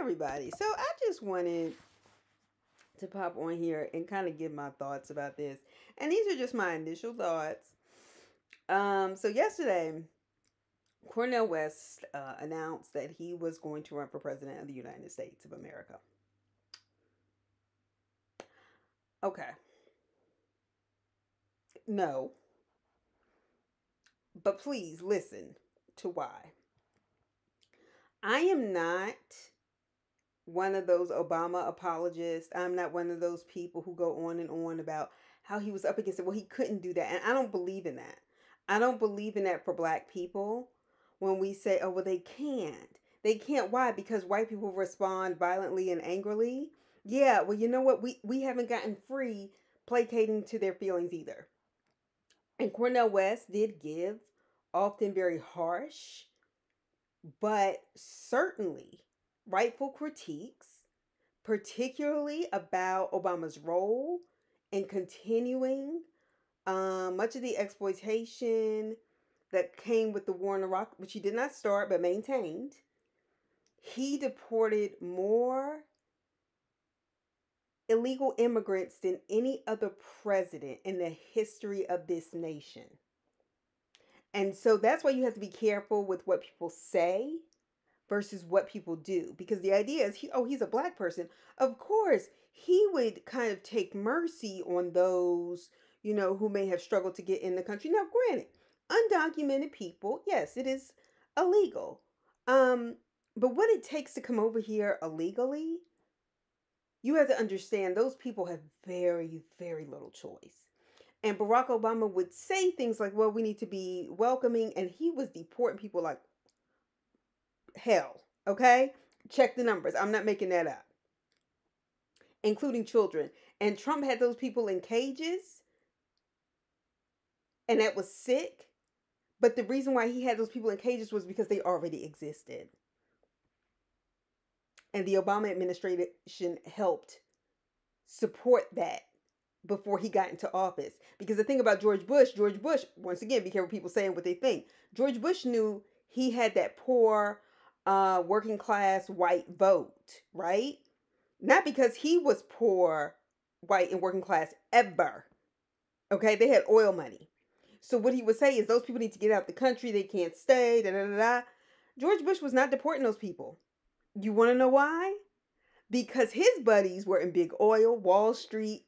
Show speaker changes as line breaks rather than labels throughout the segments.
everybody. So I just wanted to pop on here and kind of give my thoughts about this. And these are just my initial thoughts. So yesterday, Cornel West announced that he was going to run for president of the United States of America. Okay. No. But please listen to why. I am not one of those Obama apologists. I'm not one of those people who go on and on about how he was up against it. Well, he couldn't do that. And I don't believe in that. I don't believe in that for black people when we say, oh, well, they can't. They can't. Why? Because white people respond violently and angrily. Yeah, well, you know what? We haven't gotten free placating to their feelings either. And Cornel West did give often very harsh, but certainly rightful critiques, particularly about Obama's role in continuing much of the exploitation that came with the war in Iraq, which he did not start but maintained. He deported more illegal immigrants than any other president in the history of this nation. And so that's why you have to be careful with what people say versus what people do. Because the idea is, he's a black person. Of course, he would kind of take mercy on those, who may have struggled to get in the country. Now, granted, undocumented people, yes, it is illegal. But what it takes to come over here illegally, you have to understand those people have very, very little choice. And Barack Obama would say things like, well, we need to be welcoming. And he was deporting people like hell. Okay? Check the numbers. I'm not making that up. Including children. And Trump had those people in cages. And that was sick. But the reason why he had those people in cages was because they already existed. And the Obama administration helped support that before he got into office. Because the thing about George Bush, once again, be careful people saying what they think. George Bush knew he had that poor, working class white vote, right? Not because he was poor, white, and working class ever. Okay, they had oil money. So what he would say is those people need to get out the country. They can't stay, da da da da. George Bush was not deporting those people. You want to know why? Because his buddies were in big oil, Wall Street,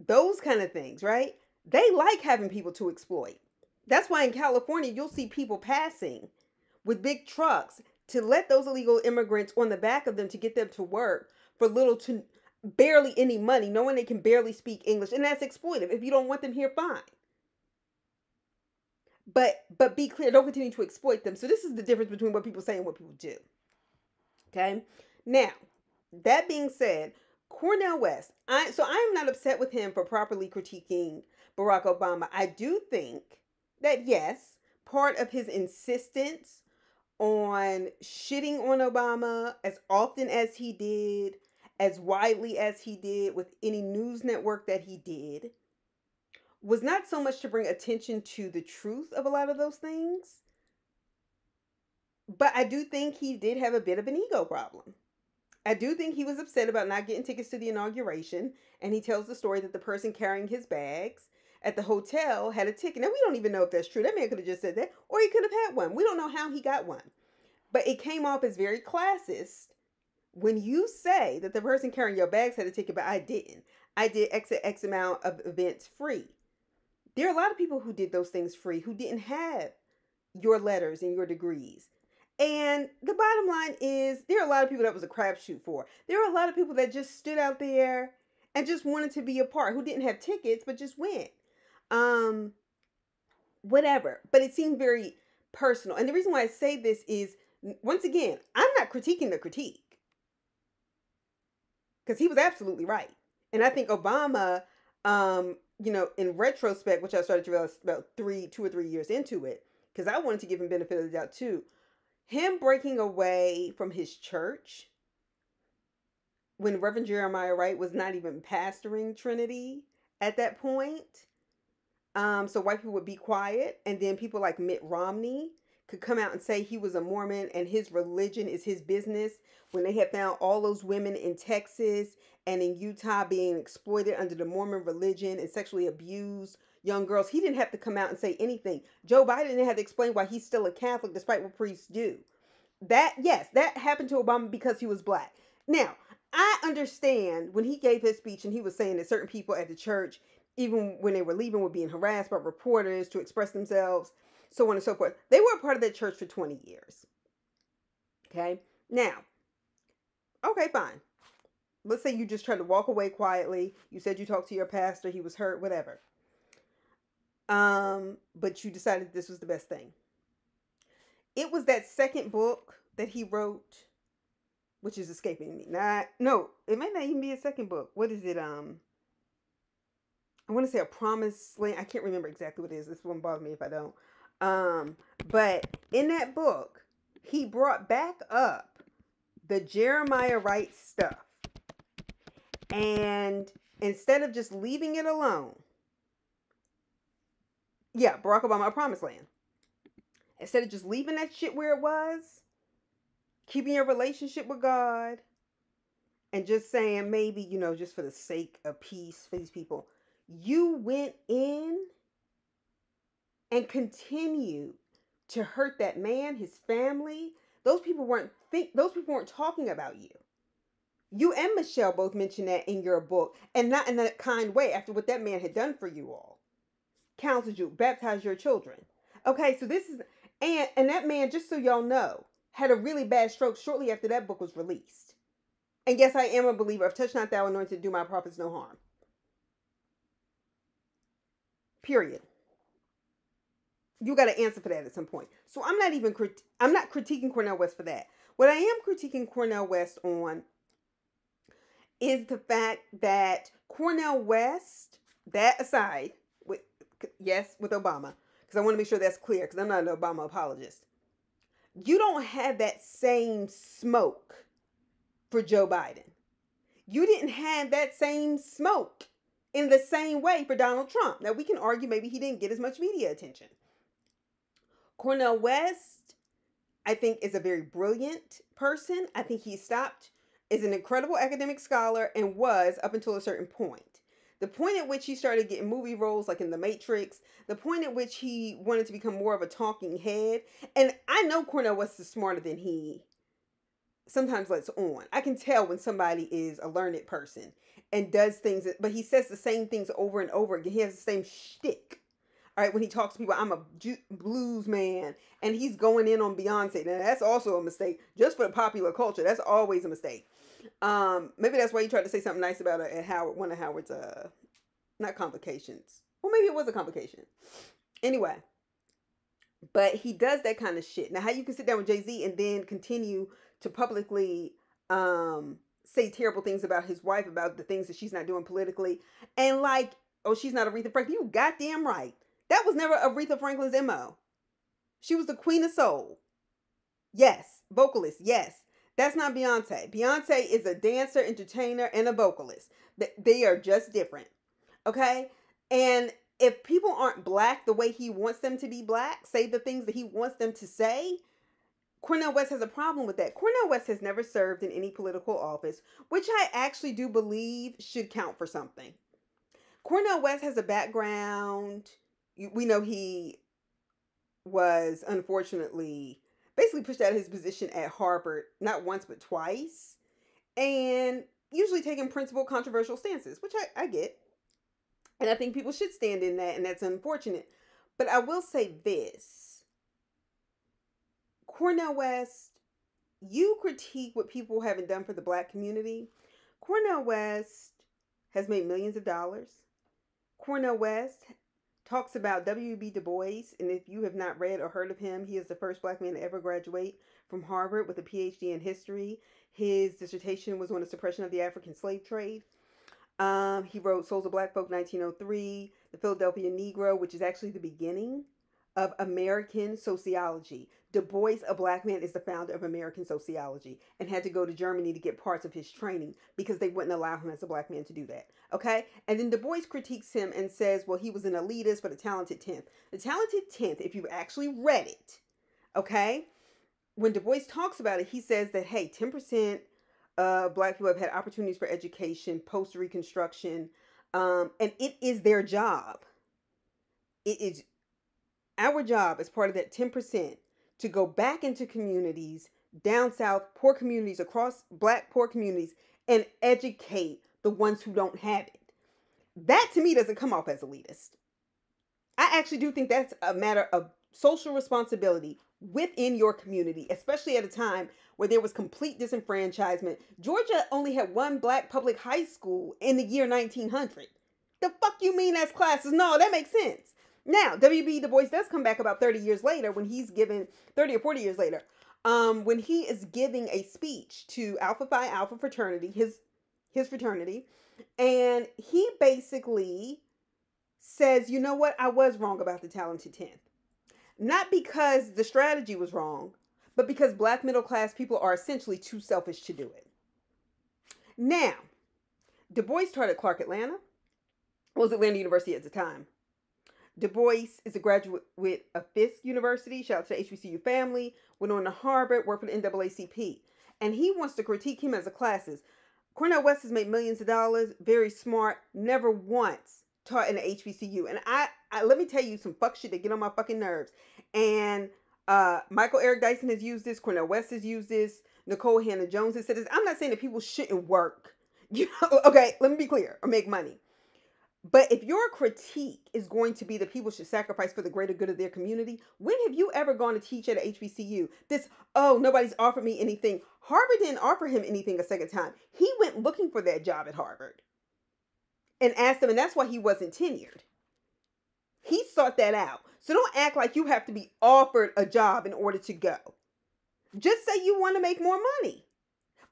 those kind of things, right? They like having people to exploit. That's why in California, you'll see people passing with big trucks to let those illegal immigrants on the back of them to get them to work for little to barely any money, knowing they can barely speak English. And that's exploitive. If you don't want them here, fine. But be clear, don't continue to exploit them. So this is the difference between what people say and what people do. Okay? Now, that being said, Cornel West, I am not upset with him for properly critiquing Barack Obama. I do think that, yes, part of his insistence on shitting on Obama as often as he did, as widely as he did with any news network that he did, was not so much to bring attention to the truth of a lot of those things, but I do think he did have a bit of an ego problem. I do think he was upset about not getting tickets to the inauguration, and he tells the story that the person carrying his bags at the hotel had a ticket. Now, we don't even know if that's true. That man could have just said that, or he could have had one. We don't know how he got one. But it came off as very classist when you say that the person carrying your bags had a ticket, but I didn't. I did X amount of events free. There are a lot of people who did those things free, who didn't have your letters and your degrees. And the bottom line is, there are a lot of people that was a crapshoot for. There are a lot of people that just stood out there and just wanted to be a part, who didn't have tickets, but just went. Whatever. But it seemed very personal. And the reason why I say this is, once again, I'm not critiquing the critique. Because he was absolutely right. And I think Obama, in retrospect, which I started to realize about 2 or 3 years into it, because I wanted to give him benefit of the doubt too. Him breaking away from his church when Reverend Jeremiah Wright was not even pastoring Trinity at that point. So white people would be quiet. And then people like Mitt Romney could come out and say he was a Mormon and his religion is his business when they had found all those women in Texas and in Utah being exploited under the Mormon religion and sexually abused young girls. He didn't have to come out and say anything. Joe Biden didn't have to explain why he's still a Catholic despite what priests do. That, yes, that happened to Obama because he was black. Now, I understand when he gave his speech and he was saying that certain people at the church, even when they were leaving, were being harassed by reporters to express themselves, so on and so forth. They were a part of that church for 20 years. Okay? Now, okay, fine. Let's say you just tried to walk away quietly. You said you talked to your pastor. He was hurt, whatever. But you decided this was the best thing. It was that second book that he wrote, which is escaping me. No, it might not even be a second book. What is it? I want to say A Promised Land. I can't remember exactly what it is. This won't bother me if I don't. But in that book, he brought back up the Jeremiah Wright stuff. And instead of just leaving it alone, yeah, Barack Obama, A Promised Land. Instead of just leaving that shit where it was, keeping your relationship with God, and just saying maybe, just for the sake of peace for these people, you went in and continued to hurt that man, his family. Those people weren't talking about you. You and Michelle both mentioned that in your book, and not in that kind way after what that man had done for you all. Counseled you, baptized your children. Okay, so this is, and that man, just so y'all know, had a really bad stroke shortly after that book was released. And yes, I am a believer of touch not thou anointed, do my prophets no harm. Period. You got to answer for that at some point. So I'm not critiquing Cornel West for that. What I am critiquing Cornel West on is the fact that Cornel West, that aside, with Obama, because I want to make sure that's clear, because I'm not an Obama apologist. You don't have that same smoke for Joe Biden. You didn't have that same smoke in the same way for Donald Trump. Now, we can argue maybe he didn't get as much media attention. Cornel West, I think, is a very brilliant person. I think he is an incredible academic scholar and was up until a certain point. The point at which he started getting movie roles like in The Matrix, the point at which he wanted to become more of a talking head. And I know Cornel West is smarter than he sometimes lets on. I can tell when somebody is a learned person and does things, but he says the same things over and over again. He has the same shtick. All right, when he talks to people, I'm a blues man, and he's going in on Beyonce. Now, that's also a mistake, just for the popular culture. That's always a mistake. Maybe that's why he tried to say something nice about her at Howard, one of Howard's, not complications. Well, maybe it was a complication. Anyway, but he does that kind of shit. Now, how you can sit down with Jay-Z and then continue to publicly say terrible things about his wife, about the things that she's not doing politically, and like, oh, she's not Aretha Franklin. You goddamn right. That was never Aretha Franklin's MO. She was the queen of soul. Yes. Vocalist. Yes. That's not Beyonce. Beyonce is a dancer, entertainer, and a vocalist. They are just different. Okay? And if people aren't black the way he wants them to be black, say the things that he wants them to say, Cornel West has a problem with that. Cornel West has never served in any political office, which I actually do believe should count for something. Cornel West has a background. We know he was unfortunately basically pushed out of his position at Harvard, not once but twice, and usually taking principled controversial stances, which I get. And I think people should stand in that, and that's unfortunate. But I will say this. Cornel West, you critique what people haven't done for the black community. Cornel West has made millions of dollars. Cornel West talks about W.B. Du Bois, and if you have not read or heard of him, he is the first black man to ever graduate from Harvard with a PhD in history. His dissertation was on the suppression of the African slave trade. He wrote Souls of Black Folk, 1903, The Philadelphia Negro, which is actually the beginning of American sociology. Du Bois, a black man, is the founder of American sociology and had to go to Germany to get parts of his training because they wouldn't allow him as a black man to do that. Okay? And then Du Bois critiques him and says, well, he was an elitist for the talented 10th. The talented 10th, if you've actually read it, Okay? When Du Bois talks about it, he says that, hey, 10% of black people have had opportunities for education post Reconstruction, and it is their job. It is our job as part of that 10% to go back into communities down south, poor communities across black poor communities, and educate the ones who don't have it. That to me doesn't come off as elitist. I actually do think that's a matter of social responsibility within your community, especially at a time where there was complete disenfranchisement. Georgia only had one black public high school in the year 1900. The fuck you mean that's classes? No, that makes sense. Now, W.B. Du Bois does come back about 30 years later when he's given, 30 or 40 years later, when he is giving a speech to Alpha Phi Alpha fraternity, his fraternity, and he basically says, you know what, I was wrong about the talented 10th. Not because the strategy was wrong, but because black middle class people are essentially too selfish to do it. Now, Du Bois taught at Clark Atlanta. It was Atlanta University at the time. Du Bois is a graduate of Fisk University. Shout out to the HBCU family. Went on to Harvard, worked for the NAACP. And he wants to critique him as a classist. Cornel West has made millions of dollars, very smart, never once taught in the HBCU. And I let me tell you some fuck shit that get on my fucking nerves. And Michael Eric Dyson has used this. Cornel West has used this. Nicole Hannah-Jones has said this. I'm not saying that people shouldn't work. You know, okay, let me be clear, or make money. But if your critique is going to be that people should sacrifice for the greater good of their community, when have you ever gone to teach at a HBCU? This, oh, nobody's offered me anything. Harvard didn't offer him anything a second time. He went looking for that job at Harvard and asked them, and that's why he wasn't tenured. He sought that out. So don't act like you have to be offered a job in order to go. Just say you want to make more money.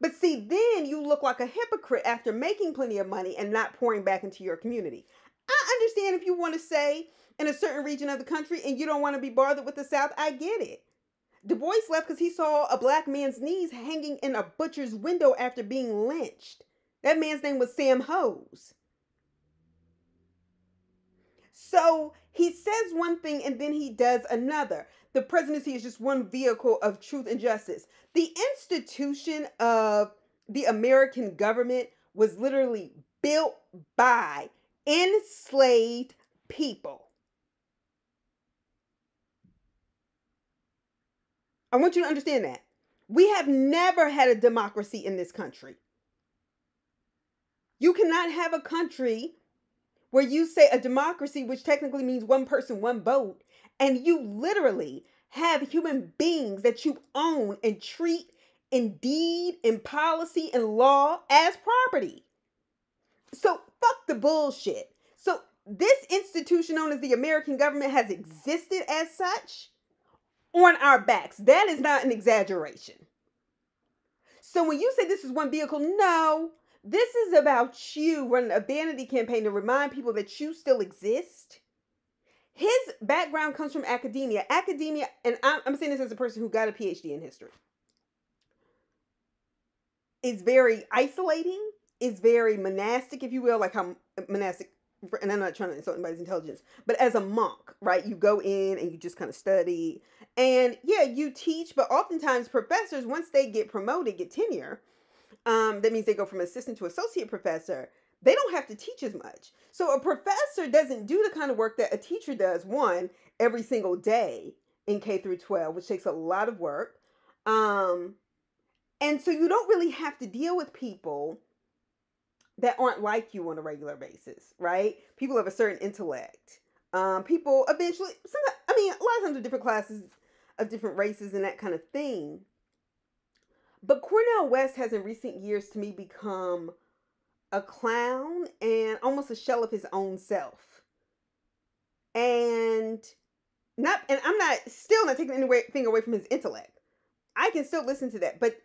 But see, then you look like a hypocrite after making plenty of money and not pouring back into your community. I understand if you want to say in a certain region of the country and you don't want to be bothered with the South. I get it. Du Bois left because he saw a black man's knees hanging in a butcher's window after being lynched. That man's name was Sam Hose. So he says one thing and then he does another. The presidency is just one vehicle of truth and justice. The institution of the American government was literally built by enslaved people. I want you to understand that. We have never had a democracy in this country. You cannot have a country where you say a democracy, which technically means one person, one vote, and you literally have human beings that you own and treat in deed, in policy, and law as property. So fuck the bullshit. So this institution known as the American government has existed as such on our backs. That is not an exaggeration. So when you say this is one vehicle, no. This is about you running a vanity campaign to remind people that you still exist. His background comes from academia. Academia, and I'm saying this as a person who got a PhD in history, is very isolating, is very monastic, if you will, like how monastic, and I'm not trying to insult anybody's intelligence, but as a monk, right? You go in and you just kind of study. And yeah, you teach, but oftentimes professors, once they get promoted, get tenure, that means they go from assistant to associate professor. They don't have to teach as much. So a professor doesn't do the kind of work that a teacher does, one, every single day in K through 12, which takes a lot of work. And so you don't really have to deal with people that aren't like you on a regular basis, right? People of a certain intellect. People eventually, a lot of times with different classes of different races and that kind of thing. But Cornel West has in recent years to me become a clown and almost a shell of his own self. And I'm still not taking anything away from his intellect. I can still listen to that. But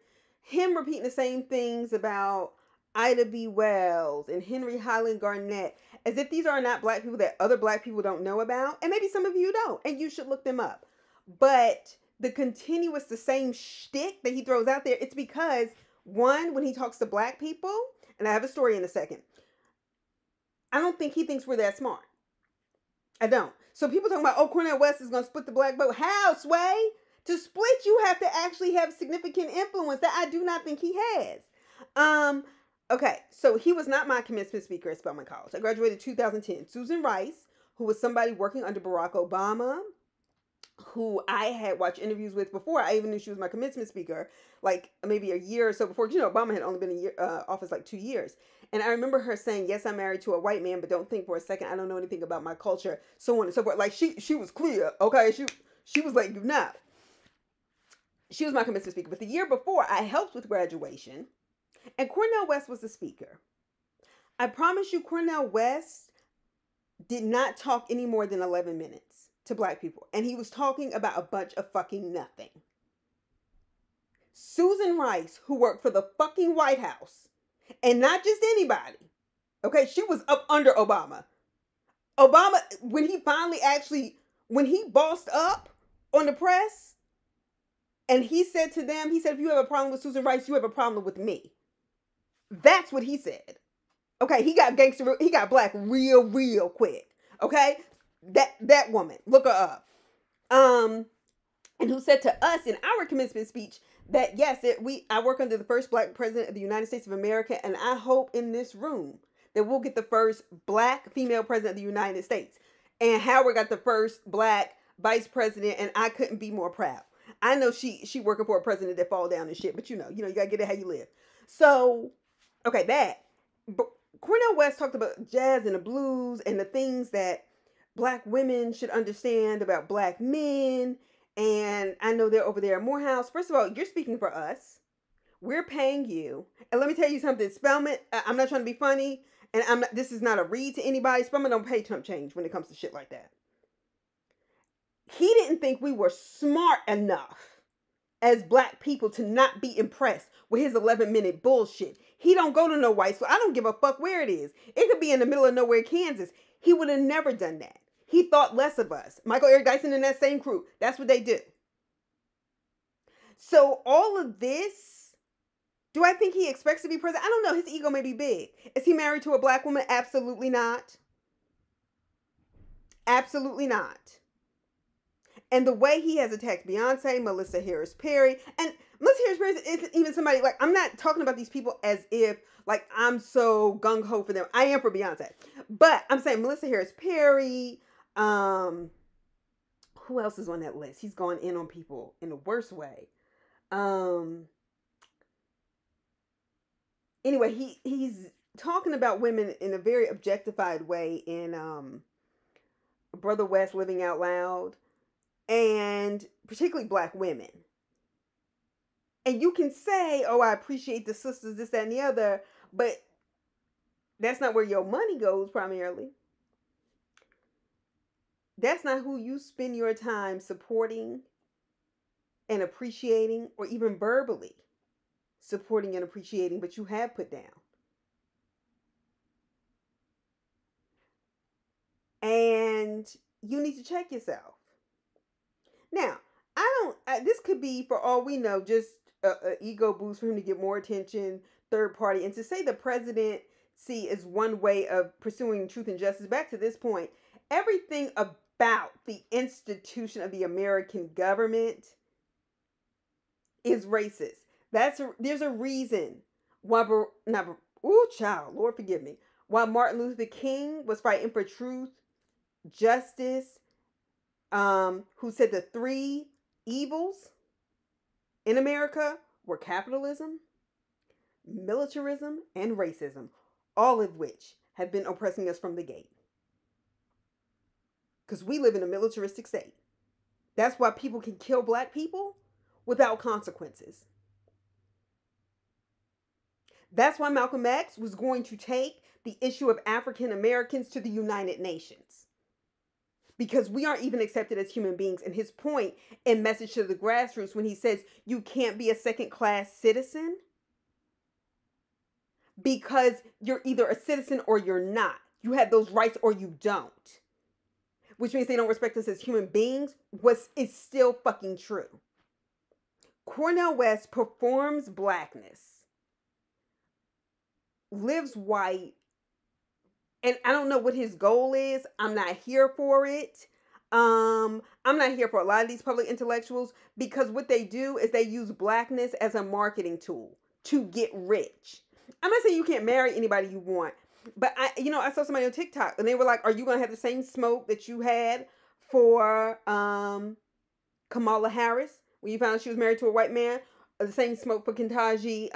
him repeating the same things about Ida B. Wells and Henry Highland Garnett, as if these are not black people that other black people don't know about. And maybe some of you don't, and you should look them up. But the same shtick that he throws out there, it's because, one, when he talks to black people, and I have a story in a second, I don't think he thinks we're that smart. I don't. So people talking about, oh, Cornel West is going to split the black vote. How, Sway? To split, you have to actually have significant influence that I do not think he has. Okay, so he was not my commencement speaker at Spelman College. I graduated 2010. Susan Rice, who was somebody working under Barack Obama, who I had watched interviews with before I even knew she was my commencement speaker, like maybe a year or so before. You know, Obama had only been in office like 2 years. And I remember her saying, yes, I'm married to a white man, but don't think for a second I don't know anything about my culture, so on and so forth. Like, she was clear, okay? She was like, do not. She was my commencement speaker. But the year before, I helped with graduation, and Cornel West was the speaker. I promise you, Cornel West did not talk any more than 11 minutes to black people. And he was talking about a bunch of fucking nothing. Susan Rice, who worked for the fucking White House, and not just anybody, okay, she was up under Obama. Obama, when he bossed up on the press, and he said to them, he said, if you have a problem with Susan Rice, you have a problem with me. That's what he said. Okay, he got black real quick. Okay? That woman, look her up. And who said to us in our commencement speech that yes, I work under the first black president of the United States of America, and I hope in this room that we'll get the first black female president of the United States. And Howard got the first black vice president, and I couldn't be more proud. I know she working for a president that fall down and shit, but you gotta get it how you live. So, okay, but Cornel West talked about jazz and the blues and the things that black women should understand about black men. And I know they're over there at Morehouse. First of all, you're speaking for us. We're paying you. And let me tell you something, Spelman, I'm not trying to be funny, and this is not a read to anybody. Spelman don't pay chump change when it comes to shit like that. He didn't think we were smart enough as black people to not be impressed with his 11-minute bullshit. He don't go to no white school. I don't give a fuck where it is. It could be in the middle of nowhere, Kansas. He would have never done that. He thought less of us. Michael Eric Dyson in that same crew. That's what they do. So all of this, do I think he expects to be president? I don't know. His ego may be big. Is he married to a black woman? Absolutely not. Absolutely not. And the way he has attacked Beyonce, Melissa Harris Perry, and Melissa Harris Perry isn't even somebody, like, I'm not talking about these people as if, like, I'm so gung-ho for them. I am for Beyonce. But I'm saying Melissa Harris Perry, who else is on that list? He's going in on people in the worst way. Anyway, he's talking about women in a very objectified way in Brother West Living Out Loud. And particularly black women. And you can say, oh, I appreciate the sisters, this, that, and the other, but that's not where your money goes primarily. That's not who you spend your time supporting and appreciating, or even verbally supporting and appreciating, but you have put down. And you need to check yourself. Now, this could be, for all we know, just an ego boost for him to get more attention, third party. And to say the presidency is one way of pursuing truth and justice, back to this point, everything about the institution of the American government is racist. There's a reason why, Lord forgive me, why Martin Luther King was fighting for truth, justice, who said the three evils in America were capitalism, militarism, and racism, all of which have been oppressing us from the gate. Because we live in a militaristic state. That's why people can kill black people without consequences. That's why Malcolm X was going to take the issue of African Americans to the United Nations. Because we aren't even accepted as human beings. And his point in Message to the Grassroots, when he says you can't be a second-class citizen because you're either a citizen or you're not. You have those rights or you don't. Which means they don't respect us as human beings, is still fucking true. Cornel West performs blackness, lives white, and I don't know what his goal is. I'm not here for it. I'm not here for a lot of these public intellectuals because what they do is they use blackness as a marketing tool to get rich. I'm not saying you can't marry anybody you want, but I saw somebody on TikTok and they were like, "Are you gonna have the same smoke that you had for Kamala Harris when you found out she was married to a white man? Or the same smoke for Ketanji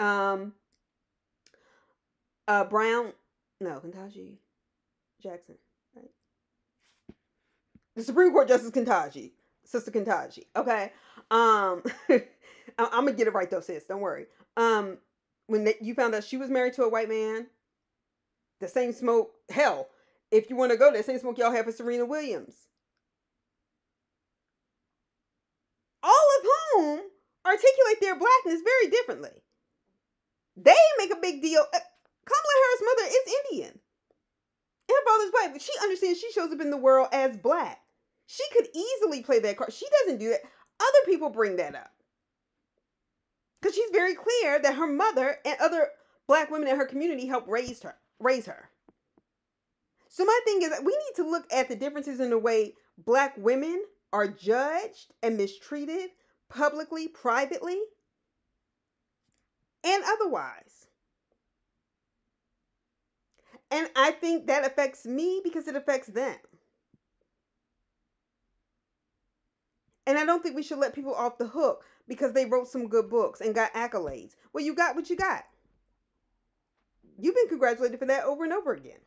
Brown? No, Ketanji Jackson, right? The Supreme Court Justice Ketanji, Sister Ketanji. Okay, I'm gonna get it right though, sis. Don't worry. When you found out she was married to a white man, the same smoke. Hell, if you want to go, the same smoke y'all have for Serena Williams. All of whom articulate their blackness very differently. They make a big deal. Kamala Harris' mother is Indian. And her father's black, but she understands she shows up in the world as black. She could easily play that card. She doesn't do that. Other people bring that up. Because she's very clear that her mother and other black women in her community helped raise her. So my thing is that we need to look at the differences in the way black women are judged and mistreated publicly, privately, and otherwise. And I think that affects me because it affects them. And I don't think we should let people off the hook because they wrote some good books and got accolades. Well, you got what you got. You've been congratulated for that over and over again.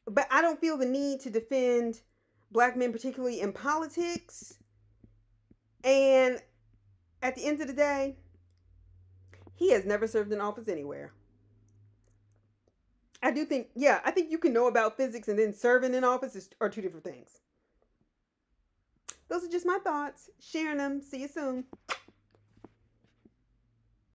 But I don't feel the need to defend black men, particularly in politics. And at the end of the day, he has never served in office anywhere. I think you can know about physics and then serving in office are two different things. Those are just my thoughts. Sharing them. See you soon.